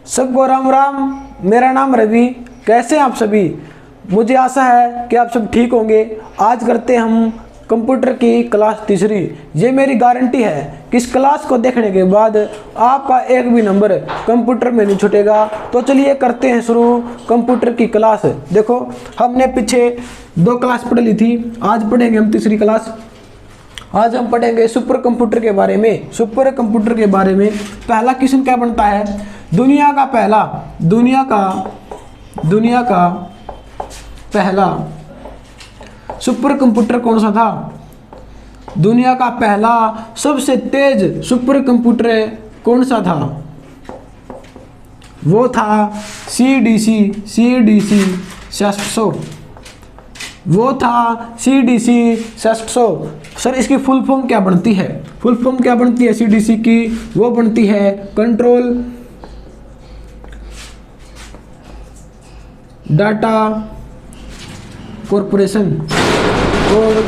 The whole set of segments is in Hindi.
सबको राम राम। मेरा नाम रवि। कैसे हैं आप सभी? मुझे आशा है कि आप सब ठीक होंगे। आज करते हैं हम कंप्यूटर की क्लास तीसरी। ये मेरी गारंटी है कि इस क्लास को देखने के बाद आपका एक भी नंबर कंप्यूटर में नहीं छूटेगा। तो चलिए करते हैं शुरू कंप्यूटर की क्लास। देखो, हमने पीछे 2 क्लास पढ़ ली थी, आज पढ़ेंगे हम तीसरी क्लास। आज हम पढ़ेंगे सुपर कंप्यूटर के बारे में। सुपर कंप्यूटर के बारे में पहला क्वेश्चन क्या बनता है? दुनिया का पहला सुपर कंप्यूटर कौन सा था? दुनिया का पहला सबसे तेज सुपर कंप्यूटर कौन सा था? वो था CDC 600। वो था CDC 600। सर, इसकी फुल फॉर्म क्या बनती है? फुल फॉर्म क्या बनती है CDC की? वो बनती है कंट्रोल डाटा कॉरपोरेशन। और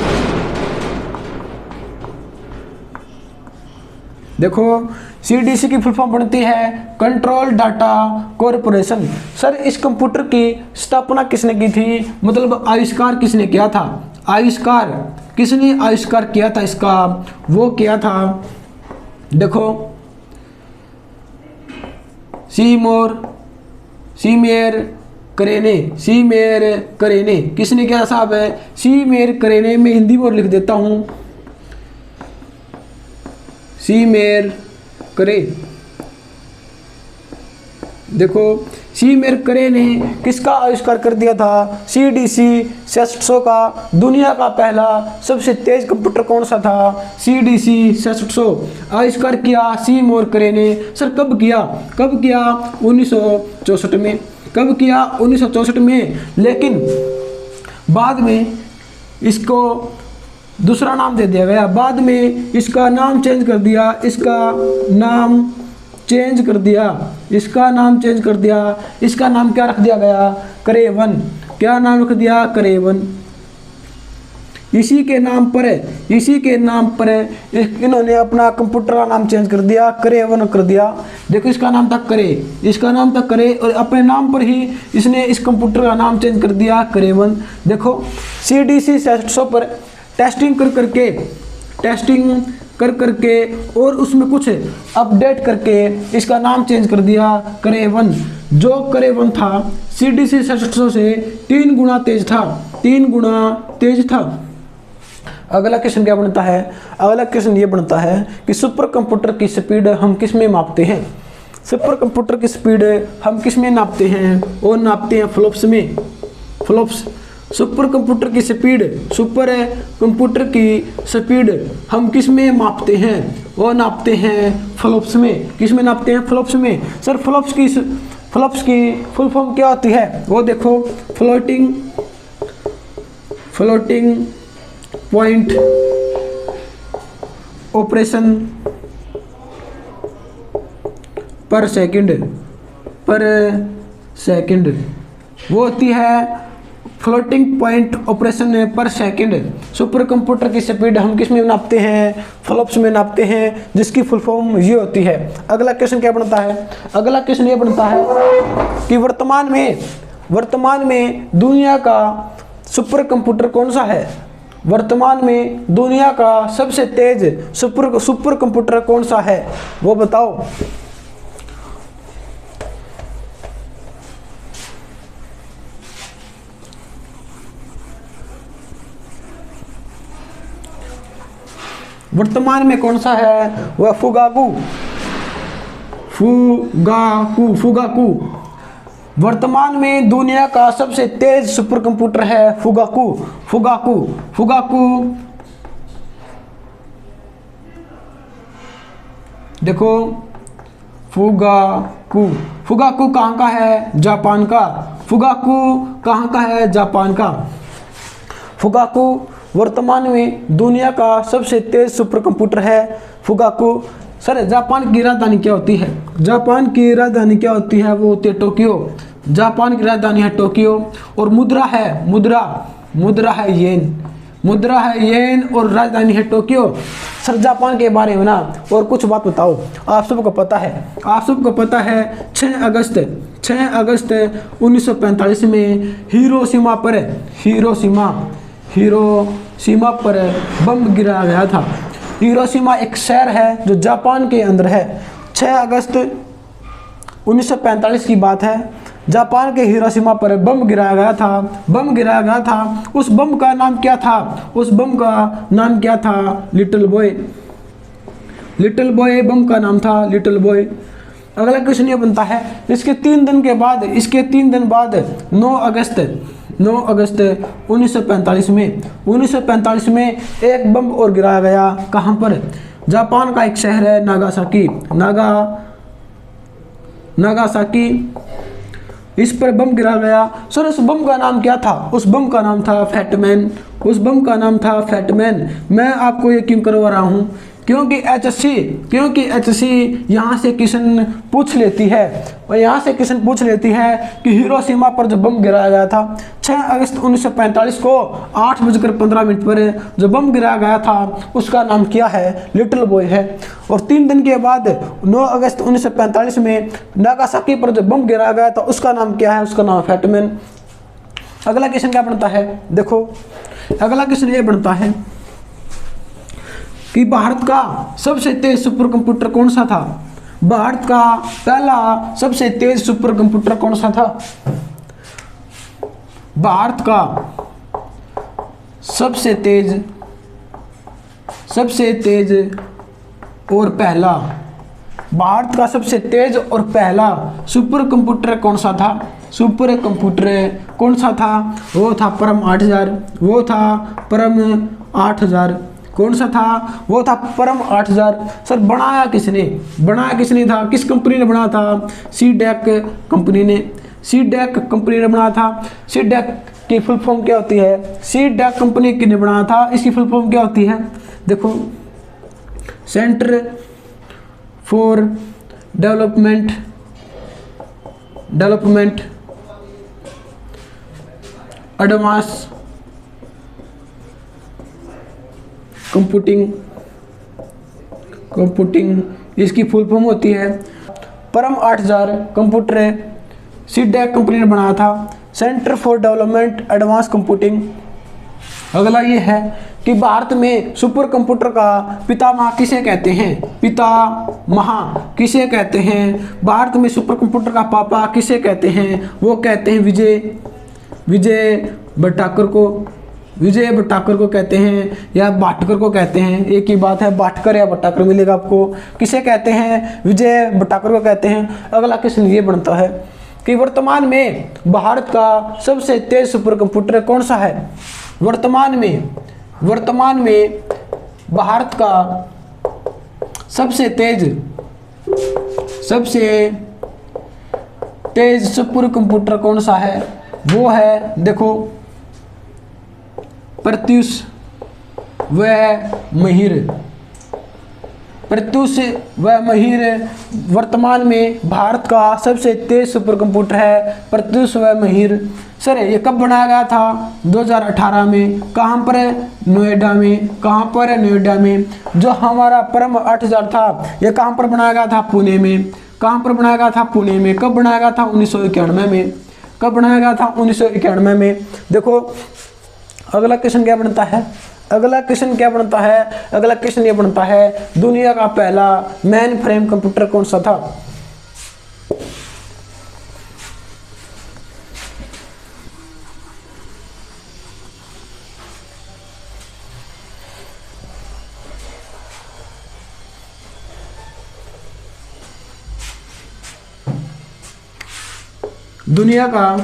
देखो, CDC की फुल फॉर्म बनती है कंट्रोल डाटा कॉरपोरेशन। सर, इस कंप्यूटर की स्थापना किसने की थी? मतलब आविष्कार किसने किया था? आविष्कार किसने आविष्कार किया था इसका? वो किया था, देखो, सीमेर करेने। किसने किया साहब? है सीमेर करेने। मैं हिंदी में लिख देता हूं, सीमेर करे। देखो, सीमेर करे ने किसका आविष्कार कर दिया था? CDC 600 का। दुनिया का पहला सबसे तेज कंप्यूटर कौन सा था? CDC 600 आविष्कार किया सीमेर करे ने। सर, कब किया? 1964 में। कब किया? 1964 में। लेकिन बाद में इसको दूसरा नाम दे दिया गया। बाद में इसका नाम चेंज कर दिया। इसका नाम चेंज कर दिया। इसका नाम क्या रख दिया गया? करे-1। क्या नाम रख दिया? करे-1। इसी के नाम पर इन्होंने अपना कंप्यूटर का नाम चेंज कर दिया, करे-1 कर दिया। देखो, इसका नाम था करे, और अपने नाम पर ही इसने इस कंप्यूटर का नाम चेंज कर दिया, करे-1। देखो, CDC 600 पर टेस्टिंग कर करके और उसमें कुछ अपडेट करके इसका नाम चेंज कर दिया, करे-1। जो करे-1 था CDC 600 से 3 गुना तेज था। अगला क्वेश्चन क्या बनता है? अगला क्वेश्चन ये बनता है कि सुपर कंप्यूटर की स्पीड हम किस में मापते हैं? सुपर कंप्यूटर की स्पीड हम किस में नापते हैं? और नापते हैं फ्लॉप्स में। सुपर कंप्यूटर की स्पीड हम किस में मापते हैं? और नापते हैं फ्लॉप्स में। किस में नापते हैं? फ्लॉप्स में। सर, फ्लॉप्स की फुल फॉर्म क्या होती है? वो देखो, फ्लोटिंग पॉइंट ऑपरेशन पर सेकंड। वो होती है फ्लोटिंग पॉइंट ऑपरेशन पर सेकंड। सुपर कंप्यूटर की स्पीड हम किस में नापते हैं? फ्लॉप्स में नापते हैं, जिसकी फुल फॉर्म ये होती है। अगला क्वेश्चन क्या बनता है? अगला क्वेश्चन ये बनता है कि वर्तमान में दुनिया का सुपर कंप्यूटर कौन सा है? वर्तमान में दुनिया का सबसे तेज सुपर कंप्यूटर कौन सा है? वो बताओ। वर्तमान में कौन सा है? वह फुगाकू। वर्तमान में दुनिया का सबसे तेज सुपर कंप्यूटर है फुगाकू। देखो, फुगाकू कहाँ का है? जापान का। फुगाकू वर्तमान में दुनिया का सबसे तेज सुपर कंप्यूटर है फुगाकू। सर, जापान की राजधानी क्या होती है? वो होती है टोक्यो। जापान की राजधानी है टोक्यो। और मुद्रा है येन। और राजधानी है टोक्यो। सर जापान के बारे में ना और कुछ बात बताओ। आप सबको पता है, आप सबको पता है 6 अगस्त 1945 में हिरोशिमा पर बम गिराया गया था। हिरोशिमा एक शहर है जो जापान के अंदर है। 6 अगस्त 1945 की बात है, जापान के हिरोशिमा पर बम गिराया गया था। उस बम का नाम क्या था? लिटिल बॉय बम का नाम था, लिटिल बॉय। अगला क्वेश्चन ये बनता है, इसके 3 दिन बाद 9 अगस्त 1945 में एक बम और गिराया गया। कहाँ पर? जापान का एक शहर है नागासाकी, इस पर बम गिरा गया। सर उस बम का नाम क्या था? उस बम का नाम था फैटमैन। मैं आपको ये क्यों करवा रहा हूँ? क्योंकि एचएससी यहाँ से क्वेश्चन पूछ लेती है कि हिरोशिमा पर जो बम गिराया गया था 6 अगस्त 1945 को 8:15 पर जो बम गिराया गया था उसका नाम क्या है? लिटिल बॉय है। और 3 दिन के बाद 9 अगस्त 1945 में नागासाकी पर जो बम गिराया गया था उसका नाम क्या है? उसका नाम फैटमैन। अगला क्वेश्चन क्या बनता है? देखो अगला क्वेश्चन ये बनता है कि भारत का सबसे तेज सुपर कंप्यूटर कौन सा था? भारत का पहला सबसे तेज सुपर कंप्यूटर कौन सा था? भारत का सबसे तेज और पहला सुपर कंप्यूटर कौन सा था? वो था परम 8000। कौन सा था? वो था परम 8000। सर बनाया किसने था? किस कंपनी ने बनाया था? सीडैक कंपनी ने बनाया था। सीडैक की फुल फॉर्म क्या होती है? सीडैक कंपनी ने बनाया था, इसकी फुल फॉर्म क्या होती है? देखो, centre for development advance computing, इसकी फुल फॉर्म होती है। परम 8000 कंप्यूटर सीडैक कंपनी ने बनाया था, centre for development advance computing. अगला ये है कि भारत में सुपर कंप्यूटर का पितामह किसे कहते हैं? भारत में सुपर कंप्यूटर का पापा किसे कहते हैं? वो कहते हैं विजय भटकर को कहते हैं या भाटकर को कहते हैं। एक ही बात है, भाटकर या भटकर मिलेगा आपको। किसे कहते हैं? विजय भटकर को कहते हैं। अगला क्वेश्चन ये बनता है कि वर्तमान में भारत का सबसे तेज सुपर कंप्यूटर कौन सा है? वर्तमान में भारत का सबसे तेज सुपर कंप्यूटर कौन सा है? वो है, देखो, प्रत्यूष व महिर। वर्तमान में भारत का सबसे तेज सुपर कंप्यूटर है प्रत्यूष व महिर। सर ये कब बनाया गया था? 2018 में। कहाँ पर? नोएडा में। जो हमारा परम 8000 था ये कहाँ पर बनाया गया था? पुणे में। कहाँ पर बनाया गया था? पुणे में। कब बनाया गया था? 1991 में। कब बनाया गया था? 1991 में। देखो अगला क्वेश्चन क्या बनता है? अगला क्वेश्चन ये बनता है, दुनिया का पहला मेन फ्रेम कंप्यूटर कौन सा था? दुनिया का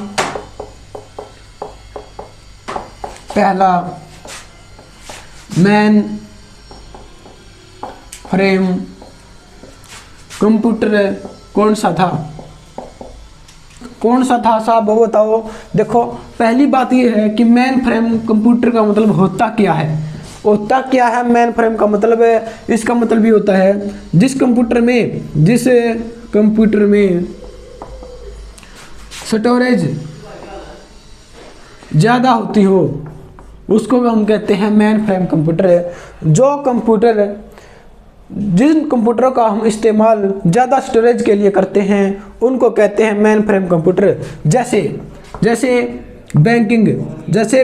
पहला मैन फ्रेम कंप्यूटर कौन सा था साहब, वो बताओ। देखो पहली बात ये है कि मैन फ्रेम कंप्यूटर का मतलब होता क्या है? मैन फ्रेम का मतलब है, इसका मतलब ये होता है जिस कंप्यूटर में स्टोरेज ज़्यादा होती हो उसको हम कहते हैं मैन फ्रेम कंप्यूटर। जो कंप्यूटर जिन कंप्यूटरों का हम इस्तेमाल ज़्यादा स्टोरेज के लिए करते हैं उनको कहते हैं मेन फ्रेम कंप्यूटर। जैसे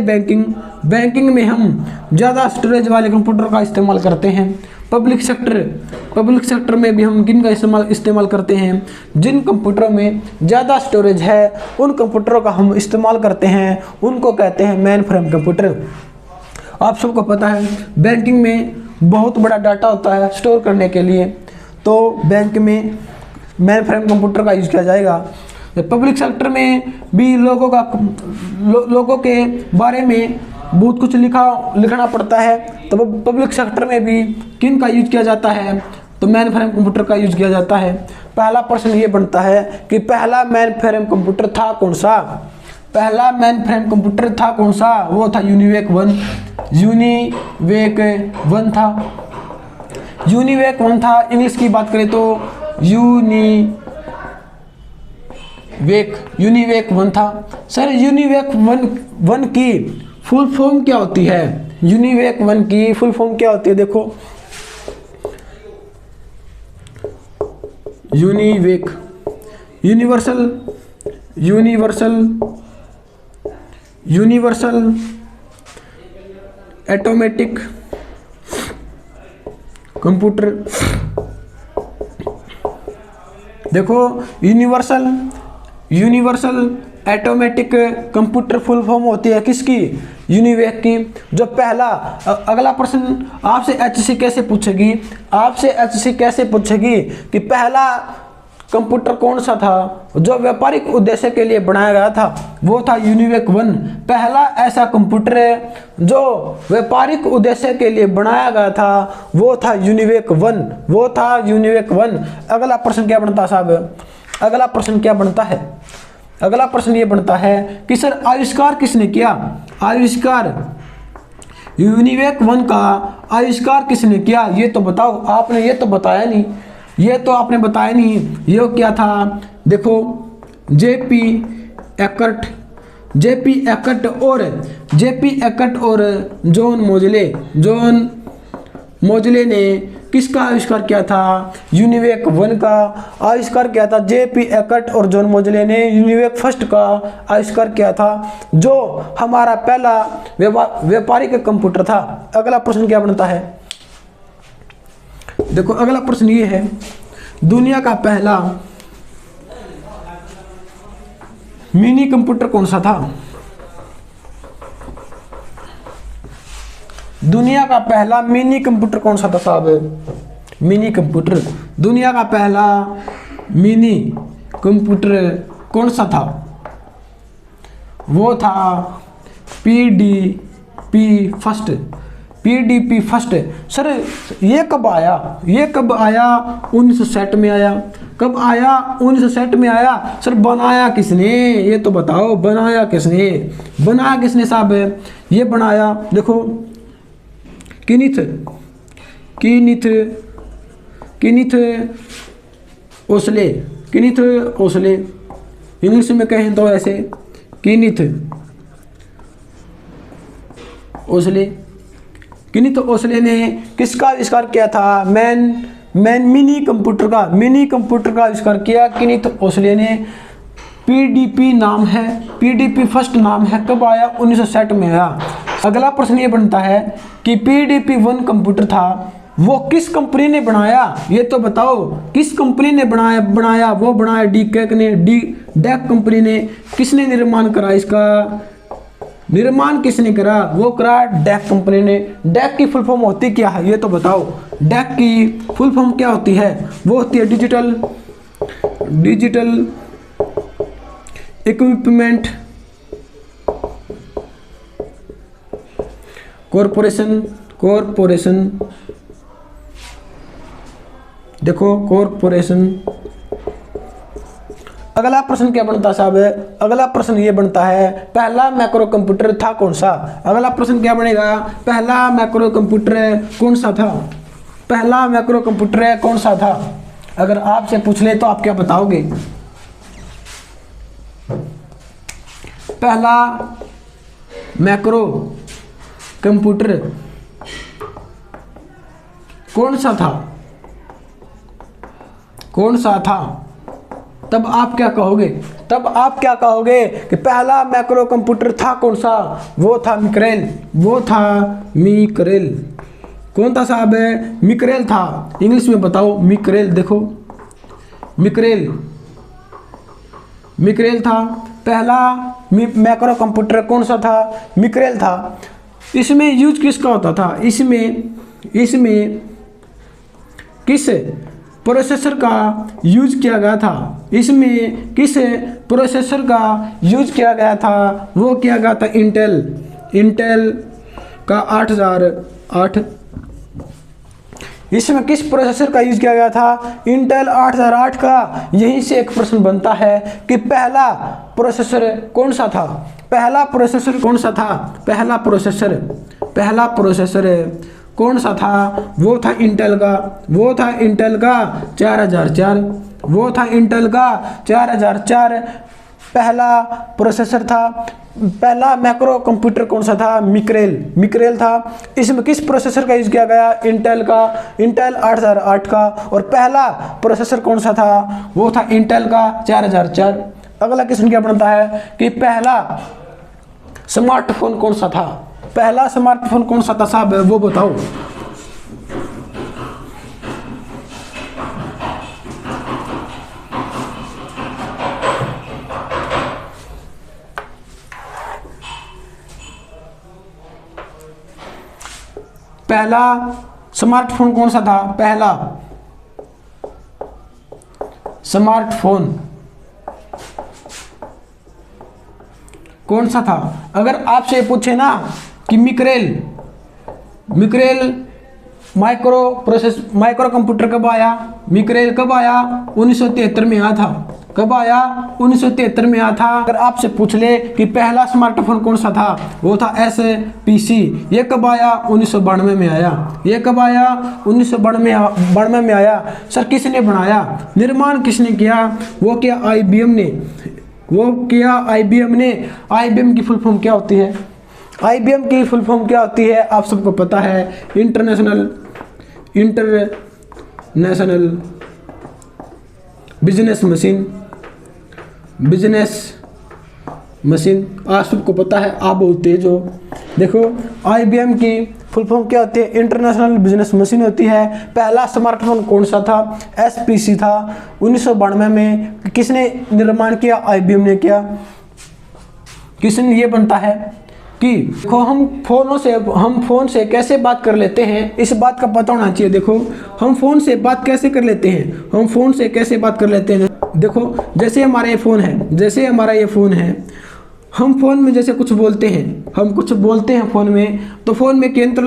बैंकिंग में हम ज़्यादा स्टोरेज वाले कंप्यूटर का इस्तेमाल करते हैं। पब्लिक सेक्टर में भी हम किन का इस्तेमाल करते हैं, जिन कंप्यूटरों में ज़्यादा स्टोरेज है उन कंप्यूटरों का हम इस्तेमाल करते हैं, उनको कहते हैं मेन फ्रेम कंप्यूटर। आप सबको पता है बैंकिंग में बहुत बड़ा डाटा होता है स्टोर करने के लिए, तो बैंक में मेन फ्रेम कंप्यूटर का यूज़ किया जाएगा। पब्लिक सेक्टर में भी लोगों के बारे में बहुत कुछ लिखना पड़ता है, तो पब्लिक सेक्टर में भी किन का यूज किया जाता है, तो मेन फ्रेम कंप्यूटर का यूज किया जाता है। पहला प्रश्न ये बनता है कि पहला मेन फ्रेम कंप्यूटर था कौन सा? पहला मेन फ्रेम कंप्यूटर था कौन सा? वो था यूनिवेक 1 था। यूनिवेक 1 था। इंग्लिश की बात करें तो यूनिवेक 1 था। सर यूनिवेक 1 की फुल फॉर्म क्या होती है? यूनिवेक 1 की फुल फॉर्म क्या होती है? देखो, यूनिवेक यूनिवर्सल एटोमेटिक कंप्यूटर। देखो, universal automatic computer full form होती है किसकी? यूनिवेक की। जो पहला, अगला प्रश्न आपसे एचसी कैसे पूछेगी? कि पहला कंप्यूटर कौन सा था जो व्यापारिक उद्देश्य के लिए बनाया गया था? वो था यूनिवेक 1। पहला ऐसा कंप्यूटर है जो व्यापारिक उद्देश्य के लिए बनाया गया था, वो था यूनिवेक 1। अगला प्रश्न क्या बनता है साहब? अगला प्रश्न ये बनता है कि सर आविष्कार किसने किया? यूनिवेक 1 का आविष्कार किसने किया? ये तो बताओ। आपने ये तो बताया नहीं, ये क्या था? देखो, जेपी एकर्ट और जॉन मोजले ने किसका आविष्कार किया था? यूनिवेक 1 का आविष्कार किया था। जेपी एकर्ट और जॉन मोजले ने यूनिवेक 1 का आविष्कार किया था, जो हमारा पहला व्यापारिक कंप्यूटर था। अगला प्रश्न क्या बनता है? देखो, अगला प्रश्न ये है, दुनिया का पहला मिनी कंप्यूटर कौन सा था? दुनिया का पहला मिनी कंप्यूटर कौन सा था साहब? दुनिया का पहला मिनी कंप्यूटर कौन सा था? वो था PDP फर्स्ट। सर ये कब आया? 1960 में आया। कब आया? 1960 में आया। सर बनाया किसने? ये तो बताओ, बनाया किसने साहब? ये बनाया, देखो, किनिथ ओसले। इंग्लिश में कहें तो ऐसे, किनिथ ओसले ने किसका आविष्कार किया था? मिनी कंप्यूटर का आविष्कार किया किनिथ ओसले ने। PDP फर्स्ट नाम है। कब आया? 1960 में आया। अगला प्रश्न ये बनता है कि PDP 1 कंप्यूटर था, वो किस कंपनी ने बनाया? ये तो बताओ, किस कंपनी ने बनाया? वो बनाया डैक कंपनी ने। किसने निर्माण करा इसका? निर्माण किसने करा? वो करा डैक कंपनी ने। डैक की फुल फॉर्म होती क्या है? ये तो बताओ, डैक की फुल फॉर्म क्या होती है? वो होती है डिजिटल इक्विपमेंट कॉरपोरेशन। देखो, कॉरपोरेशन। अगला प्रश्न क्या बनता साहब? अगला प्रश्न ये बनता है, पहला मैक्रो कंप्यूटर था कौन सा? अगला प्रश्न क्या बनेगा? पहला मैक्रो कंप्यूटर कौन सा था? अगर आपसे पूछ ले तो आप क्या बताओगे? पहला मैक्रो कंप्यूटर कौन सा था? कौन सा था, तब आप क्या कहोगे? तब आप क्या कहोगे कि पहला मैक्रो कंप्यूटर था कौन सा? वो था मिक्रेल, वो था मिक्रेल। कौन था साहब? मिक्रेल था। इंग्लिश में बताओ, मिक्रेल। देखो मिक्रेल, मिक्रेल था पहला मैक्रो कंप्यूटर। कौन सा था? मिक्रेल था। इसमें यूज किसका होता था? इसमें किस प्रोसेसर का यूज किया गया था? इसमें किस प्रोसेसर का यूज किया गया था? वो किया गया था इंटेल का 8008। इसमें किस प्रोसेसर का यूज किया गया था? इंटेल 8008 का। यहीं से एक प्रश्न बनता है कि पहला प्रोसेसर कौन सा था? पहला प्रोसेसर कौन सा था? पहला प्रोसेसर कौन सा था? वो था इंटेल का, 4004। वो था इंटेल का 4004 पहला प्रोसेसर था। पहला मैक्रो कंप्यूटर कौन सा था? मिक्रेल था। इसमें किस प्रोसेसर का यूज किया गया? इंटेल 8008 का। और पहला प्रोसेसर कौन सा था? वो था इंटेल का 4004। अगला क्वेश्चन क्या बनता है कि पहला स्मार्टफोन कौन सा था? पहला स्मार्टफोन कौन सा था साहब, वो बताओ। पहला स्मार्टफोन कौन सा था? पहला स्मार्टफोन कौन सा था? अगर आपसे पूछे ना कि मिक्रेल माइक्रो कंप्यूटर कब आया? मिक्रेल कब आया? 1973 में आया था। कब आया? 1973 में आया था। अगर आपसे पूछ ले कि पहला स्मार्टफोन कौन सा था? वो था SPC। ये कब आया? 1992 में आया। ये कब आया? 1992 में आया। सर किसने बनाया? निर्माण किसने किया? वो किया IBM ने। IBM की फुल फॉर्म क्या होती है? IBM की फुल फॉर्म क्या होती है? आप सबको पता है, इंटरनेशनल बिजनेस मशीन। आप सबको पता है, आप बहुत तेज हो। देखो IBM की फुल फॉर्म क्या होती है? इंटरनेशनल बिजनेस मशीन होती है। पहला स्मार्टफोन कौन सा था? SPC था 1992 में। किसने निर्माण किया? IBM ने किया। क्वेश्चन ये बनता है कि देखो हम फोन से कैसे बात कर लेते हैं, इस बात का पता होना चाहिए। देखो हम फोन से बात कैसे कर लेते हैं? देखो जैसे हमारा ये फ़ोन है, हम फ़ोन में जैसे कुछ बोलते हैं, फ़ोन में, तो फ़ोन में एक यंत्र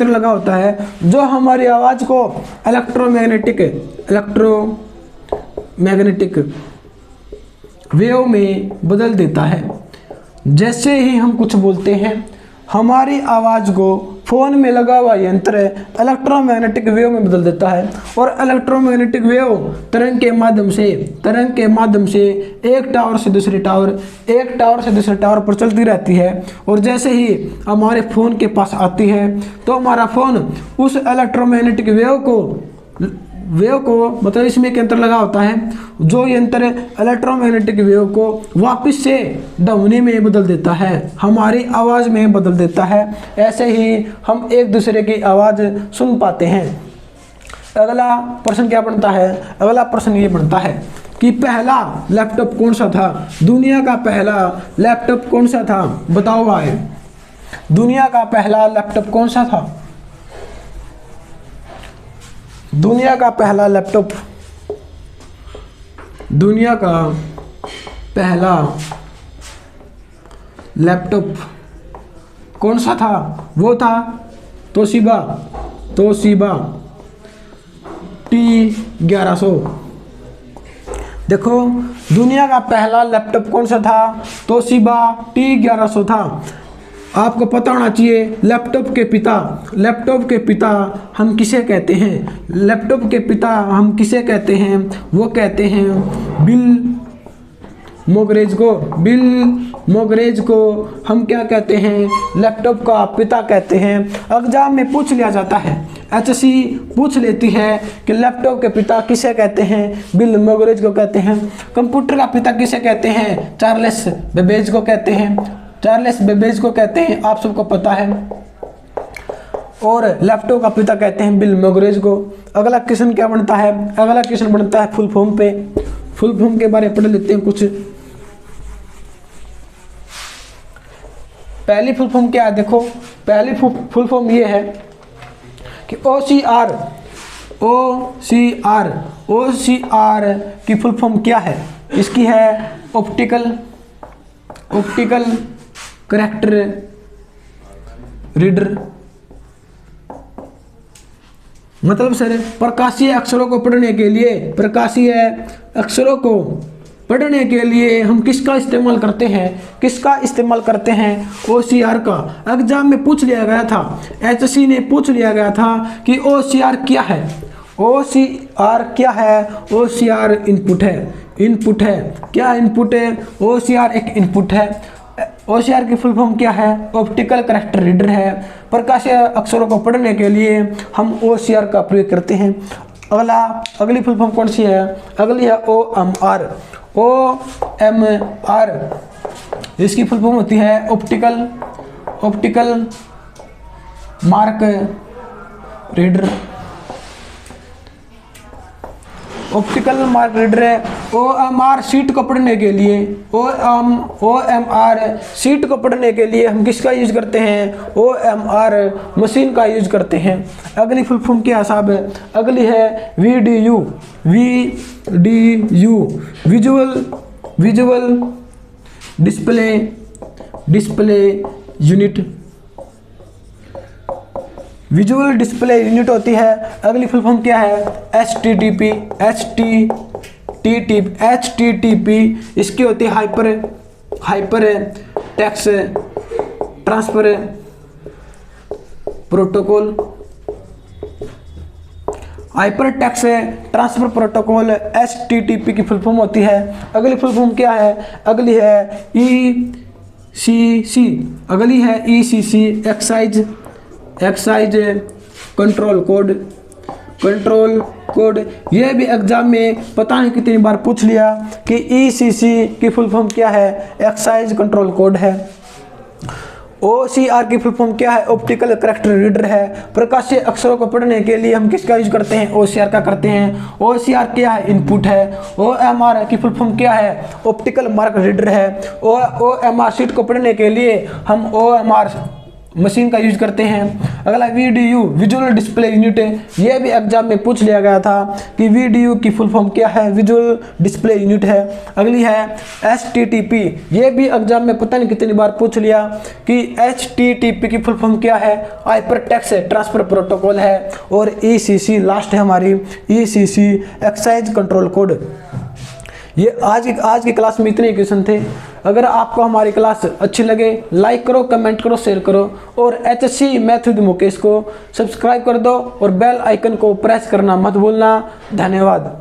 लगा होता है, जो हमारी आवाज़ को इलेक्ट्रोमैग्नेटिक वेव में बदल देता है। जैसे ही हम कुछ बोलते हैं, हमारी आवाज़ को फ़ोन में लगा हुआ यंत्र इलेक्ट्रोमैग्नेटिक वेव में बदल देता है। और इलेक्ट्रोमैग्नेटिक वेव तरंग के माध्यम से एक टावर से दूसरे टावर पर चलती रहती है। और जैसे ही हमारे फ़ोन के पास आती है, तो हमारा फ़ोन उस इलेक्ट्रोमैग्नेटिक वेव को मतलब इसमें एक यंत्र लगा होता है, जो यंत्र इलेक्ट्रोमैग्नेटिक वेव को वापस से ध्वनि में बदल देता है, हमारी आवाज़ में बदल देता है। ऐसे ही हम एक दूसरे की आवाज़ सुन पाते हैं। अगला प्रश्न क्या बनता है? अगला प्रश्न ये बनता है कि पहला लैपटॉप कौन सा था? दुनिया का पहला लैपटॉप कौन सा था? बताओ भाई, दुनिया का पहला लैपटॉप कौन सा था? दुनिया का पहला लैपटॉप कौन सा था? वो था तोशिबा T1100। देखो दुनिया का पहला लैपटॉप कौन सा था? तोशिबा T1100 था। आपको पता होना चाहिए, लैपटॉप के पिता हम किसे कहते हैं? वो कहते हैं बिल मोगरेज को हम क्या कहते हैं? लैपटॉप का पिता कहते हैं। एग्जाम में पूछ लिया जाता है, HSC पूछ लेती है कि लैपटॉप के पिता किसे कहते हैं, बिल मोगरेज को कहते हैं। कंप्यूटर का पिता किसे कहते हैं, चार्ल्स बेबेज को कहते हैं, चार्ल्स बेबेज को कहते हैं, आप सबको पता है। और लैपटॉप का पिता कहते हैं बिल मोगरेज को। अगला क्वेश्चन क्या बनता है, अगला क्वेश्चन बनता है फुल फॉर्म पे। फुल फॉर्म के बारे में पढ़ लेते हैं कुछ। पहली फुल फॉर्म क्या है, देखो पहली फुल फॉर्म ये है कि OCR की फुल फॉर्म क्या है, इसकी है ऑप्टिकल कैरेक्टर रीडर। मतलब सर प्रकाशीय अक्षरों को पढ़ने के लिए, प्रकाशीय अक्षरों को पढ़ने के लिए हम किसका इस्तेमाल करते हैं, किसका इस्तेमाल करते हैं, OCR का। एग्जाम में पूछ लिया गया था, HSC ने पूछ लिया गया था कि OCR क्या है। OCR क्या है, OCR इनपुट है, इनपुट है। क्या इनपुट है, OCR एक इनपुट है। OCR की फुल फॉर्म क्या है, ऑप्टिकल कैरेक्टर रीडर है। प्रकाशीय अक्षरों को पढ़ने के लिए हम OCR का प्रयोग करते हैं। अगली फुल फॉर्म कौन सी है, अगली है OMR। इसकी फुल फॉर्म होती है optical mark reader. Optical mark reader है। OMR सीट को पढ़ने के लिए, OMR सीट को पढ़ने के लिए हम किसका यूज करते हैं, OMR मशीन का यूज करते हैं। अगली फुल फॉर्म क्या साहब है, अगली है VDU visual display unit. Visual display unit होती है। अगली फुल फॉर्म क्या है, HTTP। इसकी होती है hyper text transfer protocol. Hyper text transfer protocol HTTP की फुल फॉर्म होती है। अगली फुल फॉर्म क्या है, अगली है ECC। अगली है ECC एक्साइज कंट्रोल कोड। ये भी एग्जाम में पता नहीं कितनी बार पूछ लिया कि ECC की फुल फॉर्म क्या है, एक्साइज कंट्रोल कोड है। OCR की फुल फॉर्म क्या है, ऑप्टिकल कैरेक्टर रीडर है। प्रकाशीय अक्षरों को पढ़ने के लिए हम किसका यूज करते हैं, OCR का करते हैं। OCR क्या है, इनपुट है। OMR की फुल फॉर्म क्या है, ऑप्टिकल मार्क रीडर है। OMR शीट को पढ़ने के लिए हम OMR मशीन का यूज करते हैं। अगला VDU विजुअल डिस्प्ले यूनिट है। यह भी एग्जाम में पूछ लिया गया था कि VDU की फुल फॉर्म क्या है, विजुअल डिस्प्ले यूनिट है। अगली है HTTP। यह भी एग्जाम में पता नहीं कितनी बार पूछ लिया कि HTTP की फुल फॉर्म क्या है, हाइपर टेक्स्ट ट्रांसफर प्रोटोकॉल है। और ECC लास्ट है हमारी, ECC एक्साइज कंट्रोल कोड। ये आज की क्लास में इतने क्वेश्चन थे। अगर आपको हमारी क्लास अच्छी लगे लाइक करो, कमेंट करो, शेयर करो और HSC मैथ विद मुकेश को सब्सक्राइब कर दो और बेल आइकन को प्रेस करना मत भूलना। धन्यवाद।